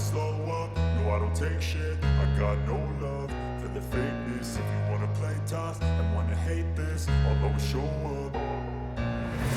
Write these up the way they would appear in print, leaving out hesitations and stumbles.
slow up, no I don't take shit. I got no love for the fakeness. If you wanna play tough and wanna hate this, I'll always show up.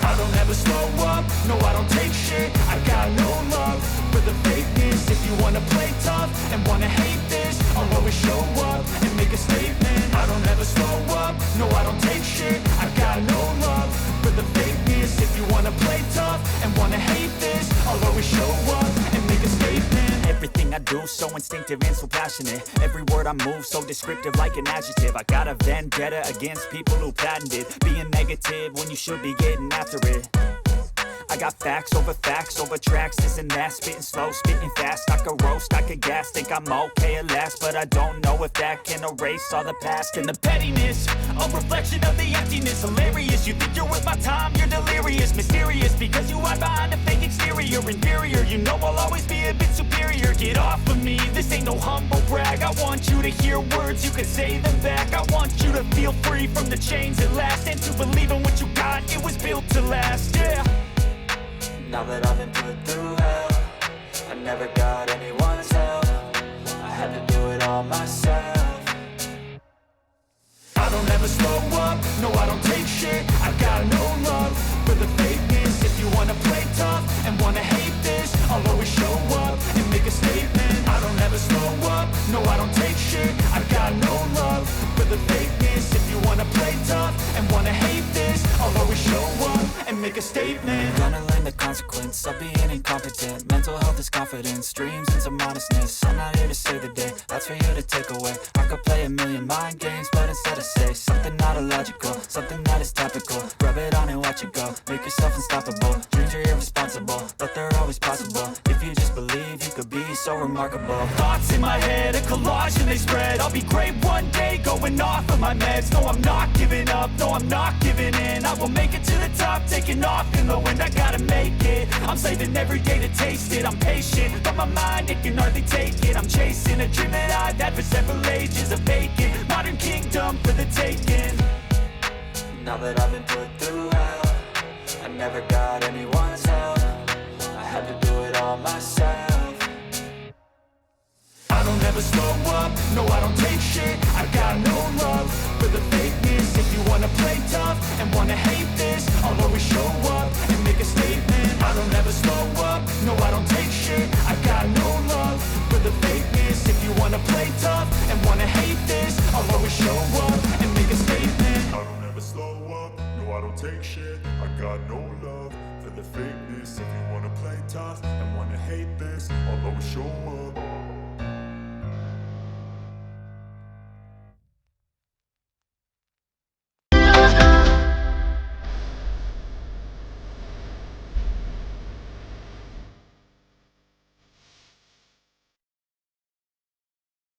I don't ever slow up, no I don't take shit. I got no love for the fakeness. If you wanna play tough and wanna hate this, I'll always show up and make a statement. I don't ever slow up, no I don't take shit. I got no love for the fakeness. If you wanna play tough and wanna hate this, I'll always show up and make a statement. Everything I do so instinctive and so passionate. Every word I move so descriptive like an adjective. I got a vendetta against people who patented being negative when you should be getting after it. I got facts over tracks, this and that. Spitting slow, spitting fast, I could roast, I could gas. Think I'm okay at last, but I don't know if that can erase all the past. And the pettiness, a reflection of the emptiness. Hilarious, you think you're worth my time, you're delirious. Mysterious, because you hide behind a fake exterior. Inferior, you know I'll always be a bit superior. Get off of me, this ain't no humble brag. I want you to hear words, you can say them back. I want you to feel free from the chains at last, and to believe in what you got, it was built to last, yeah. Now that I've been put through hell, I never got anyone's help. I had to do it all myself. I don't ever slow up, no I don't take shit. I got no love for the fakeness. If you wanna play tough and wanna hate this, I'll always show up and make a statement. I don't ever slow up, no I don't take shit. I got no love for the fakeness. If you wanna play tough and wanna hate this, I'll always show up and make a statement. Gonna learn the consequence of being incompetent. Mental health is confidence, dreams and some modestness. I'm not here to save the day, that's for you to take away. I could play a million mind games, but instead I say something not illogical, something that is topical. Rub it on and watch it go, make yourself unstoppable. Dreams are irresponsible, but they're always possible. If you just believe, you could be so remarkable. Thoughts in my head, a collage and they spread. I'll be great one day, going off of my meds. No, I'm not giving up, no, I'm not giving in. I will make it to the top, taking off in the wind. I gotta make it, I'm saving every day to taste it. I'm patient, but my mind, it can hardly take it. I'm chasing a dream that I've had for several ages. A vacant, modern kingdom for the taking. Now that I've been put through hell, I never got anyone's help. I had to do it all myself. I don't ever slow up, no I don't take shit. I got no love for the fakeness. If you wanna play tough and wanna hate this, I'll always show up and make a statement. I don't ever slow up, no I don't take shit. I got no love for the fakeness. If you wanna play tough and wanna hate this, I'll always show up and make a statement. I don't ever slow up, no I don't take shit. I got no love for the fakeness. If you wanna play tough and wanna hate this, I'll always show